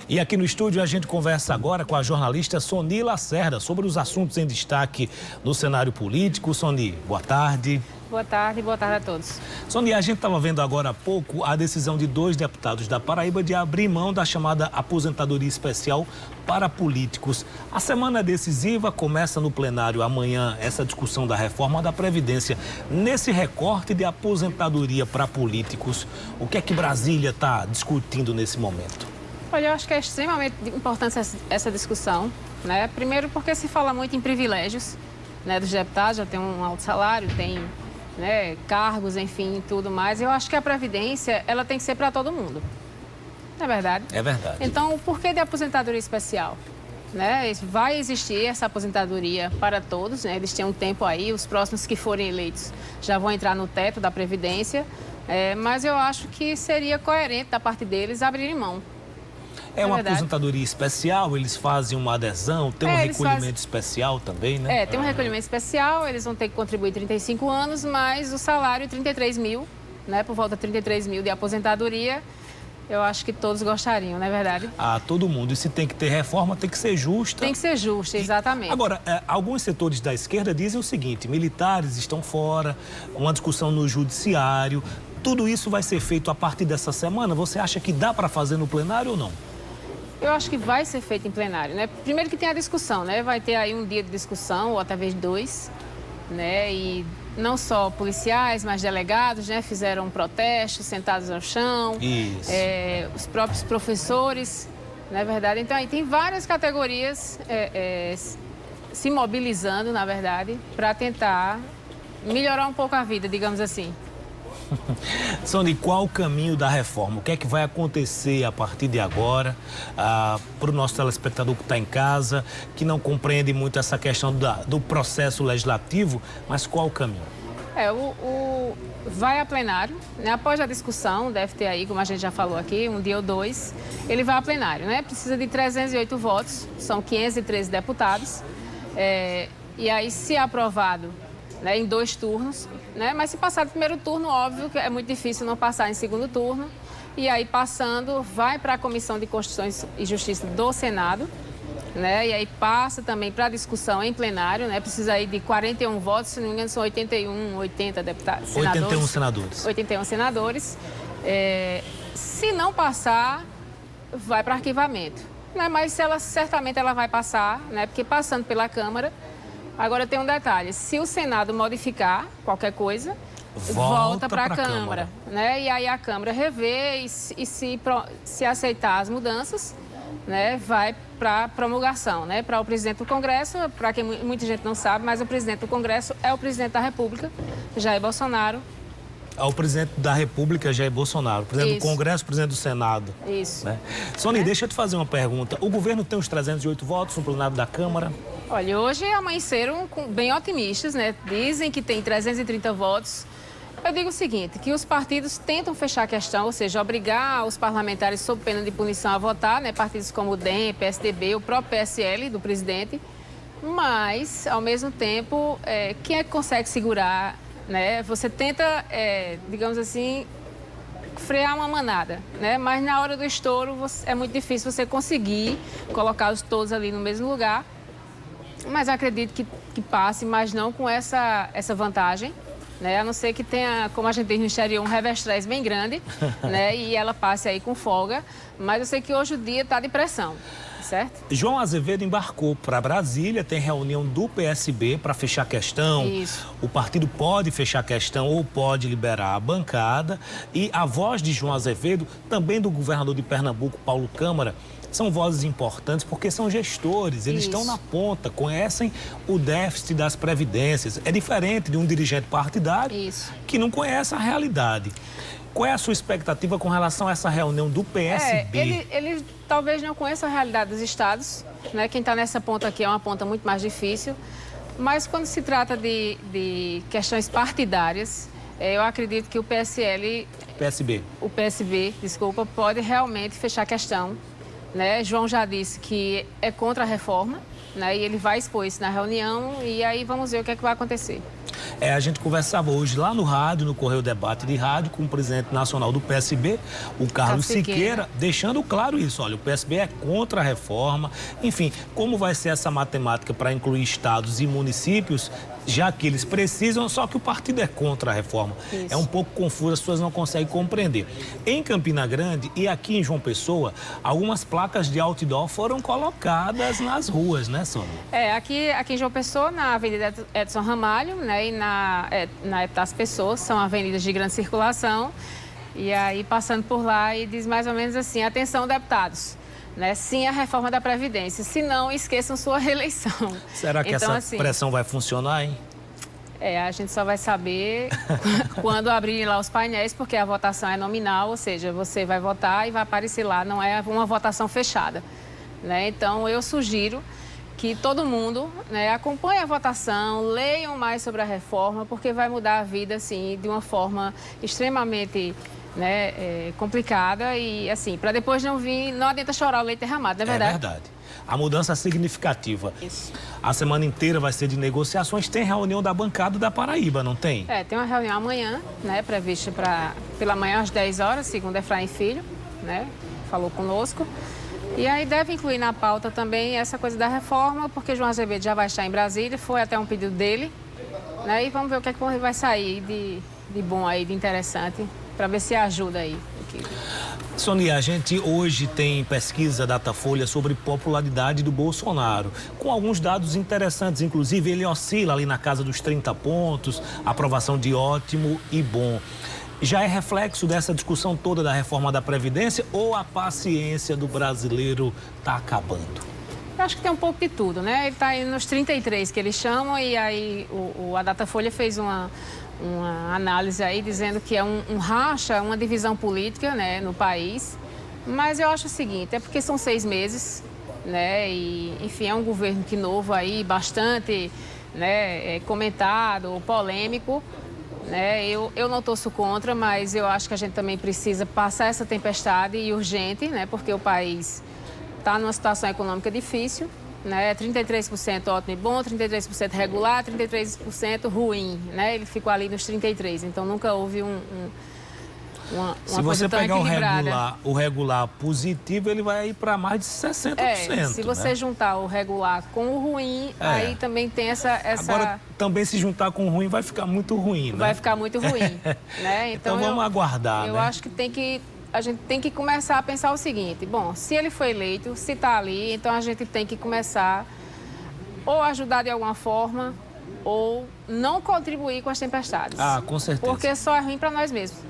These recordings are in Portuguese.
E aqui no estúdio a gente conversa agora com a jornalista Sony Lacerda sobre os assuntos em destaque no cenário político. Sony, boa tarde. Boa tarde a todos. Sony, a gente estava vendo agora há pouco a decisão de 2 deputados da Paraíba de abrir mão da chamada aposentadoria especial para políticos. A semana decisiva começa no plenário amanhã, essa discussão da reforma da Previdência. Nesse recorte de aposentadoria para políticos, o que é que Brasília está discutindo nesse momento? Olha, eu acho que é extremamente importante essa discussão, né? Primeiro porque se fala muito em privilégios, né, dos deputados, já tem um alto salário, tem, né, cargos, enfim, tudo mais. Eu acho que a Previdência, ela tem que ser para todo mundo. Não é verdade? É verdade. Então, por que de aposentadoria especial? Né? Vai existir essa aposentadoria para todos, né? Eles têm um tempo aí, os próximos que forem eleitos já vão entrar no teto da Previdência, mas eu acho que seria coerente da parte deles abrirem mão. É uma aposentadoria especial, eles fazem uma adesão, tem um recolhimento especial também, né? Tem um recolhimento especial, eles vão ter que contribuir 35 anos, mas o salário 33 mil, né? Por volta de 33 mil de aposentadoria, eu acho que todos gostariam, não é verdade? Ah, todo mundo. E se tem que ter reforma, tem que ser justa. Tem que ser justa, exatamente. Agora, alguns setores da esquerda dizem o seguinte, militares estão fora, uma discussão no judiciário, tudo isso vai ser feito a partir dessa semana. Você acha que dá para fazer no plenário ou não? Eu acho que vai ser feito em plenário, né? Primeiro que tem a discussão, né? Vai ter aí um dia de discussão, ou talvez 2, né? E não só policiais, mas delegados, né? Fizeram um protesto, sentados no chão. Isso. Os próprios professores, não é verdade? Então, aí tem várias categorias se mobilizando, na verdade, para tentar melhorar um pouco a vida, digamos assim. Sony, qual o caminho da reforma? O que é que vai acontecer a partir de agora para o nosso telespectador que está em casa, que não compreende muito essa questão do processo legislativo, mas qual o caminho? Vai a plenário, né? Após a discussão, deve ter aí, como a gente já falou aqui, um dia ou 2, ele vai a plenário, né? Precisa de 308 votos, são 513 deputados, e aí, se aprovado, né, em 2 turnos, né? Mas se passar do primeiro turno, óbvio que é muito difícil não passar em segundo turno. E aí, passando, vai para a Comissão de Constituição e Justiça do Senado, né? E aí passa também para discussão em plenário, né? Precisa aí de 41 votos, se não me engano, são 80 deputados, senadores. 81 senadores. 81 senadores. Se não passar, vai para arquivamento, né? Mas certamente ela vai passar, né? Porque passando pela Câmara. Agora tem um detalhe, se o Senado modificar qualquer coisa, volta para a Câmara, né? E aí a Câmara revê e se aceitar as mudanças, né, vai para promulgação, né? Para o presidente do Congresso, para quem muita gente não sabe, mas o presidente do Congresso é o presidente da República, Jair Bolsonaro. O presidente da República, Jair Bolsonaro, o presidente do Congresso, o presidente do Senado. Isso. Né? Sony, deixa eu te fazer uma pergunta. O governo tem os 308 votos no plenário da Câmara? Olha, hoje amanheceram bem otimistas, né? Dizem que tem 330 votos. Eu digo o seguinte, que os partidos tentam fechar a questão, ou seja, obrigar os parlamentares sob pena de punição a votar, né? Partidos como o DEM, PSDB, o próprio PSL do presidente. Mas, ao mesmo tempo, quem é que consegue segurar, né? Você tenta, digamos assim, frear uma manada, né? Mas na hora do estouro é muito difícil você conseguir colocá-los todos ali no mesmo lugar. Mas acredito que passe, mas não com essa vantagem, né? A não ser que tenha, como a gente diz no exterior, um revestrez bem grande, né? E ela passe aí com folga. Mas eu sei que hoje o dia está de pressão, certo? João Azevedo embarcou para Brasília, tem reunião do PSB para fechar a questão. Isso. O partido pode fechar a questão ou pode liberar a bancada. E a voz de João Azevedo, também do governador de Pernambuco, Paulo Câmara, são vozes importantes porque são gestores, eles estão na ponta, conhecem o déficit das previdências. É diferente de um dirigente partidário que não conhece a realidade. Qual é a sua expectativa com relação a essa reunião do PSB? Ele talvez não conheça a realidade dos estados, né? Quem está nessa ponta aqui é uma ponta muito mais difícil, mas quando se trata de questões partidárias, eu acredito que o PSB, desculpa, pode realmente fechar a questão. Né? João já disse que é contra a reforma, né? E ele vai expor isso na reunião e aí vamos ver o que é que vai acontecer. A gente conversava hoje lá no rádio, no Correio Debate de Rádio, com o presidente nacional do PSB, o Carlos Siqueira, deixando claro isso. Olha, o PSB é contra a reforma. Enfim, como vai ser essa matemática para incluir estados e municípios, já que eles precisam, só que o partido é contra a reforma. Isso. É um pouco confuso, as pessoas não conseguem compreender. Em Campina Grande e aqui em João Pessoa, algumas placas de outdoor foram colocadas nas ruas, né, Sônia? Aqui em João Pessoa, na Avenida Edson Ramalho, né, e na Epitácio Pessoa, são avenidas de grande circulação. E aí, passando por lá, e diz mais ou menos assim: atenção, deputados. Né? Sim, a reforma da Previdência. Se não, esqueçam sua reeleição. Será que então, essa pressão vai funcionar, hein? A gente só vai saber quando abrirem lá os painéis, porque a votação é nominal, ou seja, você vai votar e vai aparecer lá, não é uma votação fechada. Né? Então, eu sugiro que todo mundo, né, acompanhe a votação, leiam mais sobre a reforma, porque vai mudar a vida, assim, de uma forma extremamente... né, complicada e assim, para depois não adianta chorar o leite derramado, não é verdade? É verdade. A mudança é significativa. Isso. A semana inteira vai ser de negociações. Tem reunião da bancada da Paraíba, não tem? Tem uma reunião amanhã, né, prevista pela manhã às 10 horas, segundo Efraim Filho, né, falou conosco. E aí deve incluir na pauta também essa coisa da reforma, porque João Azevedo já vai estar em Brasília, foi até um pedido dele, né, e vamos ver o que é que vai sair de bom aí, de interessante, para ver se ajuda aí. Sonia, a gente hoje tem pesquisa Datafolha sobre popularidade do Bolsonaro, com alguns dados interessantes, inclusive ele oscila ali na casa dos 30 pontos, aprovação de ótimo e bom. Já é reflexo dessa discussão toda da reforma da Previdência ou a paciência do brasileiro está acabando? Eu acho que tem um pouco de tudo, né? Ele está aí nos 33 que eles chamam e aí a Datafolha fez uma análise aí dizendo que é um racha, uma divisão política, né, no país. Mas eu acho o seguinte, é porque são 6 meses, né, e enfim, é um governo que novo aí, bastante, né, comentado, polêmico, né, eu não torço contra, mas eu acho que a gente também precisa passar essa tempestade e urgente, né, porque o país está numa situação econômica difícil. Né, 33% ótimo e bom, 33% regular, 33% ruim, né? Ele ficou ali nos 33%, então nunca houve uma se coisa você tão pegar equilibrada. o regular positivo, ele vai ir para mais de 60%. Se você juntar o regular com o ruim, aí também tem essa... Agora, também se juntar com o ruim, vai ficar muito ruim, né? Vai ficar muito ruim, né? Então vamos aguardar, eu acho que a gente tem que começar a pensar o seguinte: bom, se ele foi eleito, se está ali, então a gente tem que começar ou ajudar de alguma forma ou não contribuir com as tempestades. Com certeza. Porque só é ruim para nós mesmos.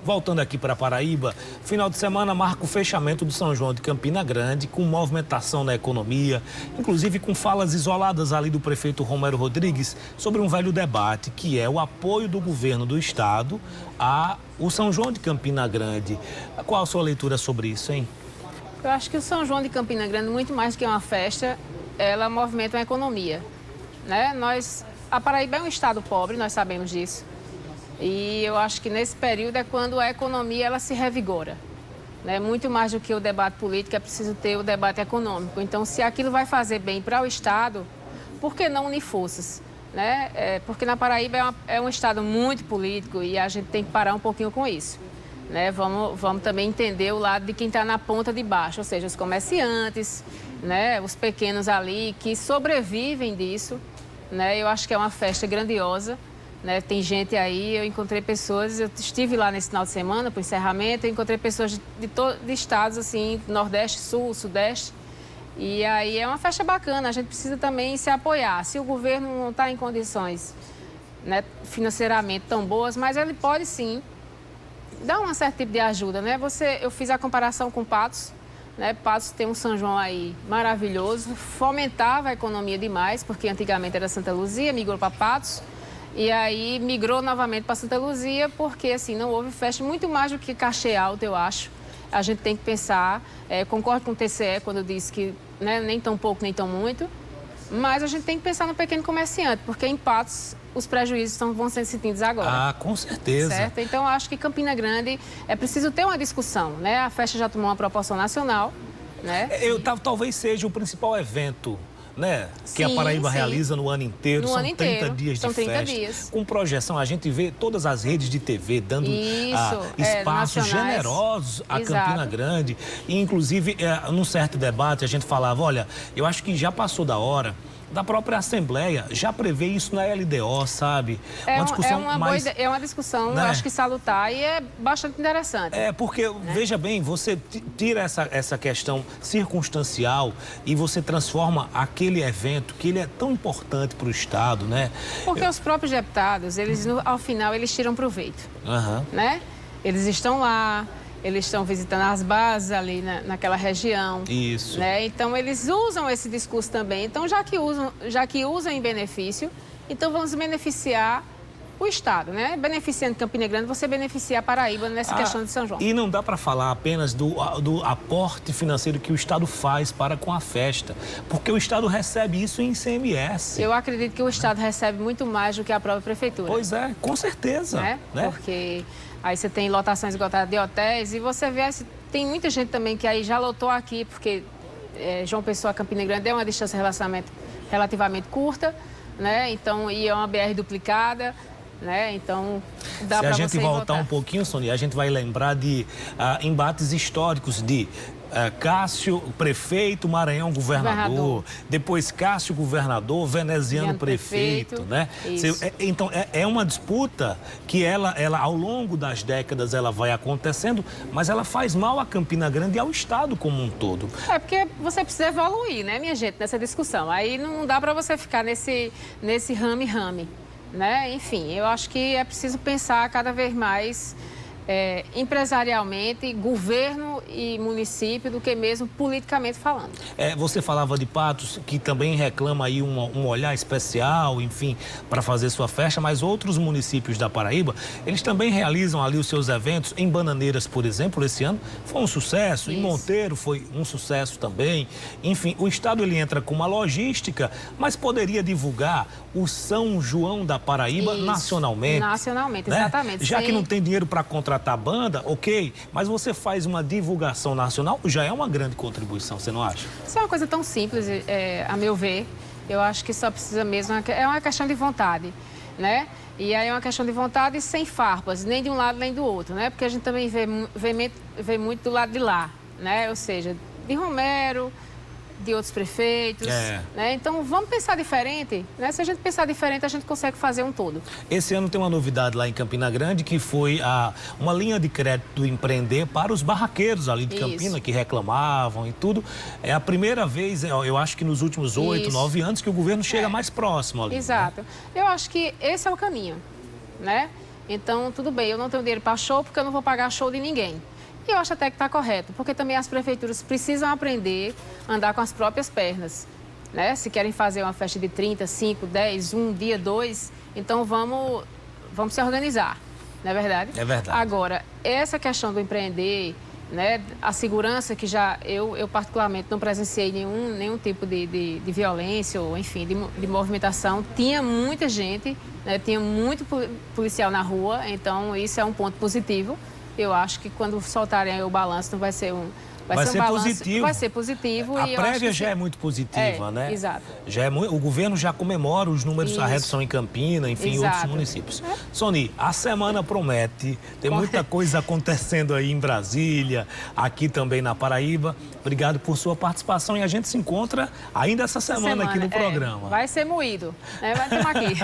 Voltando aqui para Paraíba, final de semana marca o fechamento do São João de Campina Grande, com movimentação na economia, inclusive com falas isoladas ali do prefeito Romero Rodrigues sobre um velho debate, que é o apoio do governo do estado ao São João de Campina Grande. Qual a sua leitura sobre isso, hein? Eu acho que o São João de Campina Grande, muito mais que uma festa, ela movimenta uma economia, né? A Paraíba é um estado pobre, nós sabemos disso. E eu acho que nesse período é quando a economia ela se revigora. Né? Muito mais do que o debate político, é preciso ter o debate econômico. Então, se aquilo vai fazer bem para o Estado, por que não unir forças? Né? Porque na Paraíba é um estado muito político e a gente tem que parar um pouquinho com isso. Né? Vamos também entender o lado de quem está na ponta de baixo, ou seja, os comerciantes, né? Os pequenos ali que sobrevivem disso. Né? Eu acho que é uma festa grandiosa. Né? Tem gente aí, eu encontrei pessoas, eu estive lá nesse final de semana para o encerramento, eu encontrei pessoas de estados assim, Nordeste, Sul, Sudeste, e aí é uma festa bacana, a gente precisa também se apoiar. Se o governo não está em condições, né, financeiramente tão boas, mas ele pode sim dar um certo tipo de ajuda, né? Eu fiz a comparação com Patos, né? Patos tem um São João aí maravilhoso, fomentava a economia demais, porque antigamente era Santa Luzia, migrou para Patos. E aí migrou novamente para Santa Luzia, porque assim, não houve festa, muito mais do que cachê alto, eu acho. A gente tem que pensar, concordo com o TCE quando disse que, né, nem tão pouco, nem tão muito, mas a gente tem que pensar no pequeno comerciante, porque em Patos os prejuízos vão ser sentidos agora. Com certeza. Certo? Então, eu acho que Campina Grande é preciso ter uma discussão, né? A festa já tomou uma proporção nacional, né? Talvez seja o principal evento né? Que a Sim, Paraíba sim. realiza no ano inteiro. No São ano 30 inteiro. dias São de 30 festa. dias. Com projeção, a gente vê todas as redes de TV dando espaços nacionais. generosos a Exato. Campina Grande. E, inclusive, num certo debate, a gente falava, olha, eu acho que já passou da hora da própria Assembleia já prevê isso na LDO, sabe? É uma discussão é uma discussão, né? eu acho que salutar e é bastante interessante. É, porque, veja bem, você tira essa questão circunstancial e você transforma aquele evento, que ele é tão importante para o Estado, né? Porque os próprios deputados, eles, ao final, eles tiram proveito, né? Eles estão lá, eles estão visitando as bases ali naquela região. Isso. Né? Então, eles usam esse discurso também. Então, já que usam em benefício, então vamos beneficiar o Estado, né? Beneficiando Campina Grande, você beneficia a Paraíba nessa questão de São João. E não dá para falar apenas do aporte financeiro que o Estado faz para com a festa, porque o Estado recebe isso em ICMS. Eu acredito que o Estado recebe muito mais do que a própria Prefeitura. Pois é, com certeza. Né? Porque aí você tem lotações esgotadas de hotéis e você vê, tem muita gente também que aí já lotou aqui, porque João Pessoa, Campina Grande é uma distância relativamente curta, né? Então, e é uma BR duplicada, né? Então, dá para você Se a gente voltar votar um pouquinho, Sônia, a gente vai lembrar de embates históricos de Cássio, prefeito, Maranhão, governador. Depois Cássio, governador, Veneziano, prefeito, né? Então, é uma disputa que ela, ao longo das décadas, ela vai acontecendo, mas ela faz mal a Campina Grande e ao Estado como um todo. É porque você precisa evoluir, né, minha gente, nessa discussão. Aí não dá para você ficar nesse rame-rame, né? Enfim, eu acho que é preciso pensar cada vez mais empresarialmente, governo e município, do que mesmo politicamente falando. Você falava de Patos, que também reclama aí um olhar especial, enfim, para fazer sua festa, mas outros municípios da Paraíba, eles também realizam ali os seus eventos. Em Bananeiras, por exemplo, esse ano foi um sucesso. Isso. Em Monteiro foi um sucesso também. Enfim, o Estado ele entra com uma logística, mas poderia divulgar o São João da Paraíba nacionalmente. Nacionalmente, né? Exatamente. Já que não tem dinheiro para contratar banda, ok, mas você faz uma divulgação nacional, já é uma grande contribuição, você não acha? Isso é uma coisa tão simples, a meu ver. Eu acho que só precisa mesmo, é uma questão de vontade, né? E aí é uma questão de vontade sem farpas, nem de um lado nem do outro, né? Porque a gente também vê muito do lado de lá, né? Ou seja, de Romero, de outros prefeitos, né? Então, vamos pensar diferente, né? Se a gente pensar diferente, a gente consegue fazer um todo. Esse ano tem uma novidade lá em Campina Grande, que foi uma linha de crédito do Empreender para os barraqueiros ali de Campina, que reclamavam e tudo. É a primeira vez, eu acho que nos últimos 8, 9 anos, que o governo chega mais próximo ali. Exato. Né? Eu acho que esse é o caminho, né? Então, tudo bem, eu não tenho dinheiro para show, porque eu não vou pagar show de ninguém. E eu acho até que está correto, porque também as prefeituras precisam aprender a andar com as próprias pernas, né? Se querem fazer uma festa de 30, 5, 10, 1 dia, 2, então vamos se organizar, não é verdade? É verdade. Agora, essa questão do empreender, né? A segurança que eu particularmente não presenciei nenhum tipo de violência ou, enfim, de movimentação. Tinha muita gente, né? Tinha muito policial na rua, então isso é um ponto positivo. Eu acho que quando soltarem o balanço não vai ser vai ser positivo. Vai ser positivo. A e prévia eu acho que já é muito positiva, né? Exato. O governo já comemora os números da redução em Campina, enfim, em outros municípios. Sony, a semana promete, tem muita coisa acontecendo aí em Brasília, aqui também na Paraíba. Obrigado por sua participação e a gente se encontra ainda essa semana aqui no programa. Vai ser moído, né? Vai ter aqui.